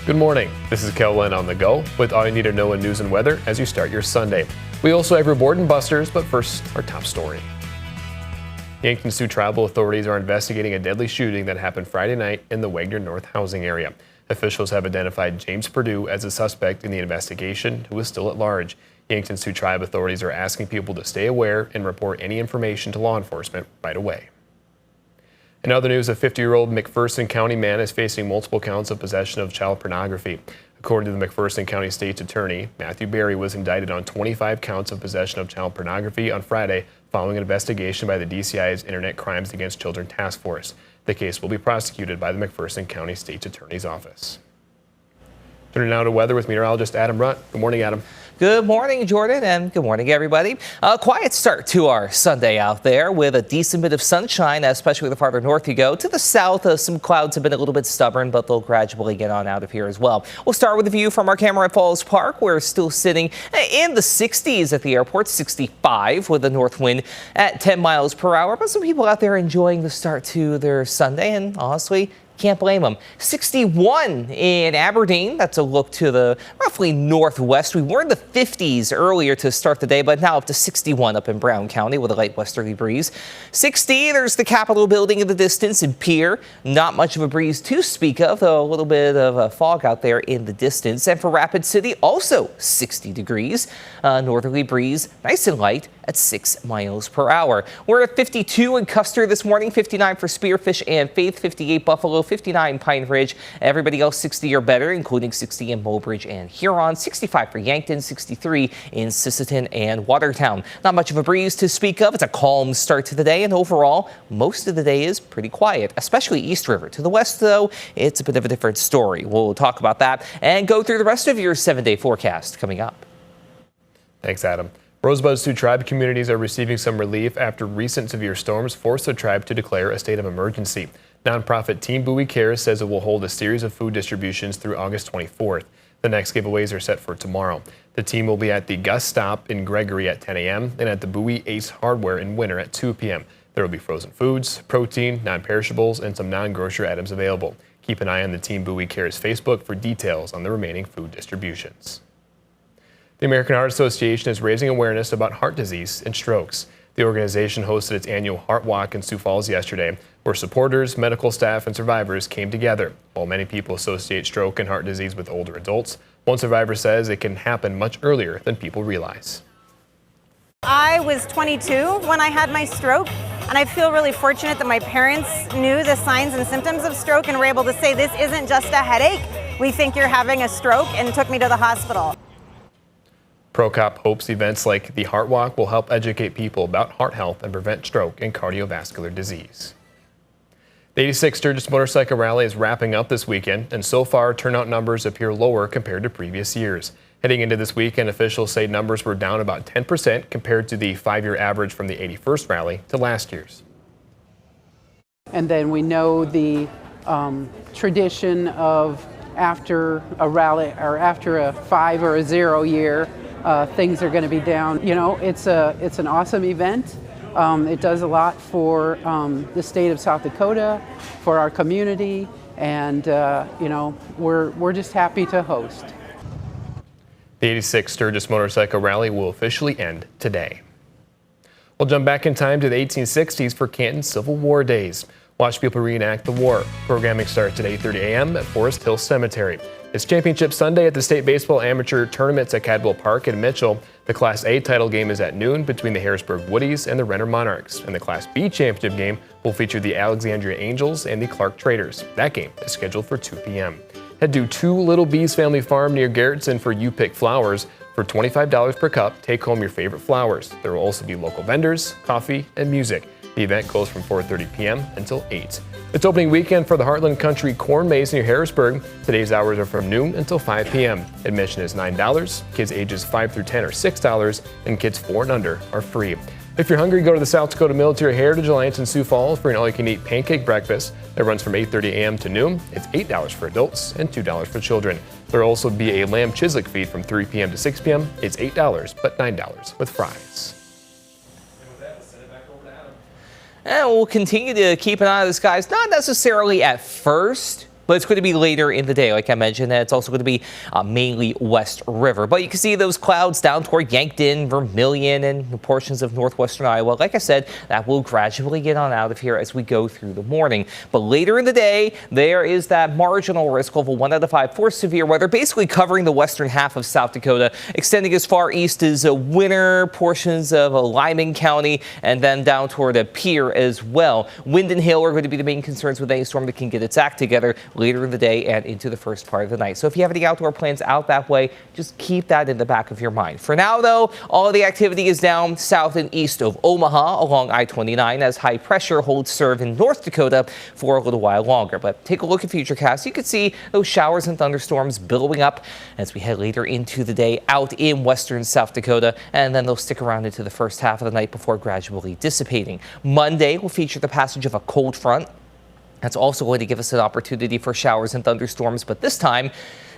Good morning. This is KELOLAND On the Go with all you need to know in news and weather as you start your Sunday. We also have your board and busters, but first, our top story. Yankton Sioux tribal authorities are investigating a deadly shooting that happened Friday night in the Wagner North housing area. Officials have identified James Perdue as a suspect in the investigation, who is still at large. Yankton Sioux tribe authorities are asking people to stay aware and report any information to law enforcement right away. In other news, a 50-year-old McPherson County man is facing multiple counts of possession of child pornography. According to the McPherson County State's Attorney, Matthew Berry was indicted on 25 counts of possession of child pornography on Friday following an investigation by the DCI's Internet Crimes Against Children Task Force. The case will be prosecuted by the McPherson County State's Attorney's Office. Turning now to weather with meteorologist Adam Rutt. Good morning, Adam. Good morning, Jordan, and good morning, everybody. A quiet start to our Sunday out there with a decent bit of sunshine, especially the farther north you go. To the south, some clouds have been a little bit stubborn, but they'll gradually get on out of here as well. We'll start with a view from our camera at Falls Park. We're still sitting in the 60s at the airport, 65 with a north wind at 10 miles per hour. But some people out there enjoying the start to their Sunday, and honestly, can't blame them. 61 in Aberdeen. That's a look to the roughly northwest. We were in the 50s earlier to start the day, but now up to 61 up in Brown County with a light westerly breeze. 60, there's the Capitol building in the distance in Pierre. Not much of a breeze to speak of, though a little bit of a fog out there in the distance. And for Rapid City, also 60 degrees. Northerly breeze, nice and light at 6 miles per hour. We're at 52 in Custer this morning, 59 for Spearfish and Faith, 58 Buffalo, 59 Pine Ridge. Everybody else 60 or better, including 60 in Mobridge and Huron, 65 for Yankton, 63 in Sisseton and Watertown. Not much of a breeze to speak of. It's a calm start to the day, and overall, most of the day is pretty quiet, especially East River. To the west, though, it's a bit of a different story. We'll talk about that and go through the rest of your 7-day forecast coming up. Thanks, Adam. Rosebud Sioux tribe communities are receiving some relief after recent severe storms forced the tribe to declare a state of emergency. Nonprofit Team Bowie Cares says it will hold a series of food distributions through August 24th. The next giveaways are set for tomorrow. The team will be at the Gus Stop in Gregory at 10 a.m. and at the Bowie Ace Hardware in Winter at 2 p.m. There will be frozen foods, protein, non-perishables, and some non-grocery items available. Keep an eye on the Team Bowie Cares Facebook for details on the remaining food distributions. The American Heart Association is raising awareness about heart disease and strokes. The organization hosted its annual Heart Walk in Sioux Falls yesterday, where supporters, medical staff, and survivors came together. While many people associate stroke and heart disease with older adults, one survivor says it can happen much earlier than people realize. I was 22 when I had my stroke, and I feel really fortunate that my parents knew the signs and symptoms of stroke and were able to say, this isn't just a headache. We think you're having a stroke, and took me to the hospital. ProCop hopes events like the Heart Walk will help educate people about heart health and prevent stroke and cardiovascular disease. The 86th Sturgis Motorcycle Rally is wrapping up this weekend, and so far turnout numbers appear lower compared to previous years. Heading into this weekend, officials say numbers were down about 10% compared to the 5-year average from the 81st rally to last year's. And then we know the tradition of after a rally or after a 5 or a 0 year, things are going to be down. You know, it's an awesome event. It does a lot for the state of South Dakota, for our community, and you know, we're just happy to host. The 86th Sturgis Motorcycle Rally will officially end today. We'll jump back in time to the 1860s for Canton's Civil War days. Watch people reenact the war. Programming starts at 8:30 a.m. at Forest Hill Cemetery. It's Championship Sunday at the State Baseball Amateur Tournaments at Cadwell Park in Mitchell. The Class A title game is at noon between the Harrisburg Woodies and the Renner Monarchs. And the Class B championship game will feature the Alexandria Angels and the Clark Traders. That game is scheduled for 2 p.m. Head to Two Little Bees Family Farm near Garrettson for You Pick Flowers. For $25 per cup, take home your favorite flowers. There will also be local vendors, coffee, and music. The event goes from 4:30 p.m. until 8. It's opening weekend for the Heartland Country Corn Maze near Harrisburg. Today's hours are from noon until 5 p.m. Admission is $9. Kids ages 5 through 10 are $6, and kids 4 and under are free. If you're hungry, go to the South Dakota Military Heritage Alliance in Sioux Falls for an all-you-can-eat pancake breakfast that runs from 8:30 a.m. to noon. It's $8 for adults and $2 for children. There will also be a lamb chislic feed from 3 p.m. to 6 p.m. It's $8, but $9 with fries. And we'll continue to keep an eye on the skies, not necessarily at first but it's going to be later in the day, like I mentioned, and it's also going to be mainly West River. But you can see those clouds down toward Yankton, Vermilion, and portions of northwestern Iowa. Like I said, that will gradually get on out of here as we go through the morning. But later in the day, there is that marginal risk of a 1 out of 5 for severe weather, basically covering the western half of South Dakota, extending as far east as Winter, portions of Lyman County, and then down toward Pierre as well. Wind and hail are going to be the main concerns with any storm that can get its act together later in the day and into the first part of the night. So if you have any outdoor plans out that way, just keep that in the back of your mind. For now, though, all of the activity is down south and east of Omaha along I-29 as high pressure holds serve in North Dakota for a little while longer. But take a look at Futurecast. You can see those showers and thunderstorms billowing up as we head later into the day out in western South Dakota, and then they'll stick around into the first half of the night before gradually dissipating. Monday will feature the passage of a cold front. That's also going to give us an opportunity for showers and thunderstorms, but this time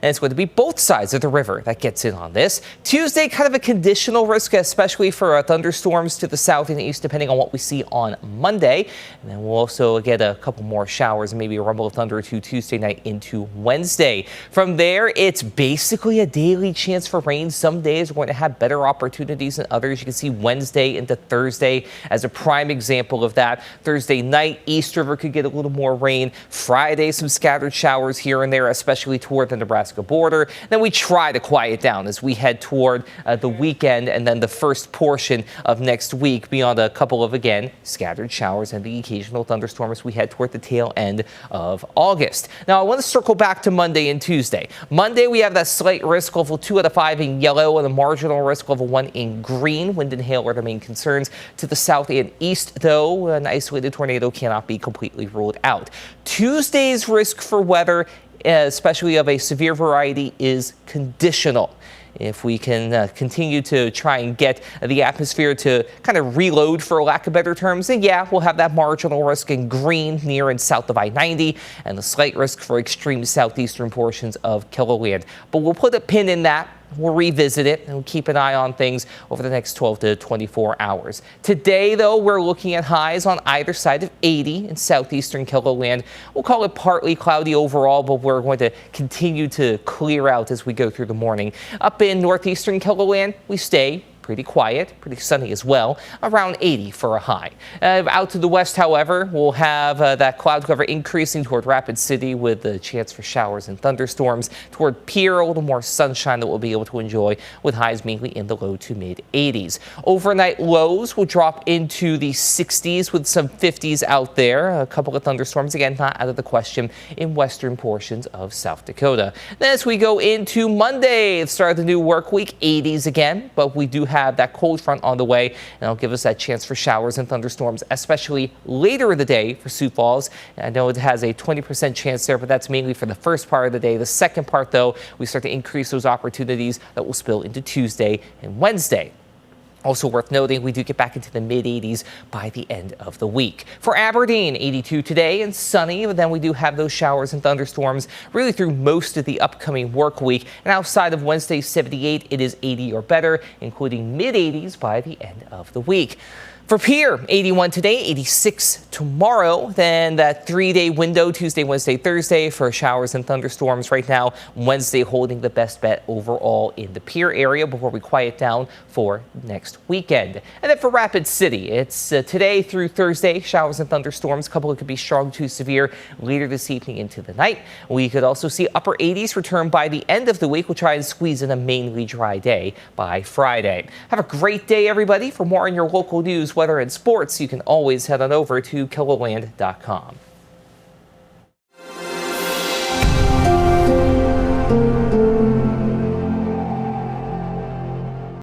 it's going to be both sides of the river that gets in on this. Tuesday, kind of a conditional risk, especially for thunderstorms to the south and east, depending on what we see on Monday. And then we'll also get a couple more showers, maybe a rumble of thunder or two Tuesday night into Wednesday. From there, it's basically a daily chance for rain. Some days we're going to have better opportunities than others. You can see Wednesday into Thursday as a prime example of that. Thursday night, East River could get a little more rain. Friday, some scattered showers here and there, especially toward the Nebraska border. Then we try to quiet down as we head toward the weekend and then the first portion of next week, beyond a couple of, again, scattered showers and the occasional thunderstorm as we head toward the tail end of August. Now, I want to circle back to Monday and Tuesday. Monday, we have that slight risk level 2 out of 5 in yellow and a marginal risk level 1 in green. Wind and hail are the main concerns. To the south and east, though, an isolated tornado cannot be completely ruled out. Tuesday's risk for weather, especially of a severe variety, is conditional. If we can continue to try and get the atmosphere to kind of reload, for lack of better terms, then yeah, we'll have that marginal risk in green near and south of I-90 and the slight risk for extreme southeastern portions of KELOLAND. But we'll put a pin in that. We'll revisit it and we'll keep an eye on things over the next 12 to 24 hours. Today, though, we're looking at highs on either side of 80 in southeastern KELOLAND. We'll call it partly cloudy overall, but we're going to continue to clear out as we go through the morning. Up in northeastern KELOLAND, we stay pretty quiet, pretty sunny as well, around 80 for a high. Out to the west, however, we'll have that cloud cover increasing toward Rapid City with the chance for showers and thunderstorms. Toward Pierre, a little more sunshine that we'll be able to enjoy with highs mainly in the low to mid 80s. Overnight lows will drop into the 60s with some 50s out there. A couple of thunderstorms, again, not out of the question in western portions of South Dakota. Then as we go into Monday, the start of the new work week, 80s again, but we do have that cold front on the way, and it'll give us that chance for showers and thunderstorms, especially later in the day for Sioux Falls. I know it has a 20% chance there, but that's mainly for the first part of the day. The second part, though, we start to increase those opportunities that will spill into Tuesday and Wednesday. Also worth noting, we do get back into the mid-80s by the end of the week. For Aberdeen, 82 today and sunny, but then we do have those showers and thunderstorms really through most of the upcoming work week. And outside of Wednesday, 78, it is 80 or better, including mid-80s by the end of the week. For Pierre, 81 today, 86 tomorrow. Then that 3-day window, Tuesday, Wednesday, Thursday for showers and thunderstorms. Right now, Wednesday holding the best bet overall in the Pierre area before we quiet down for next weekend. And then for Rapid City, it's today through Thursday, showers and thunderstorms. A couple that could be strong to severe later this evening into the night. We could also see upper 80s return by the end of the week. We'll try and squeeze in a mainly dry day by Friday. Have a great day, everybody. For more on your local news, weather, and sports, you can always head on over to KELOLAND.com.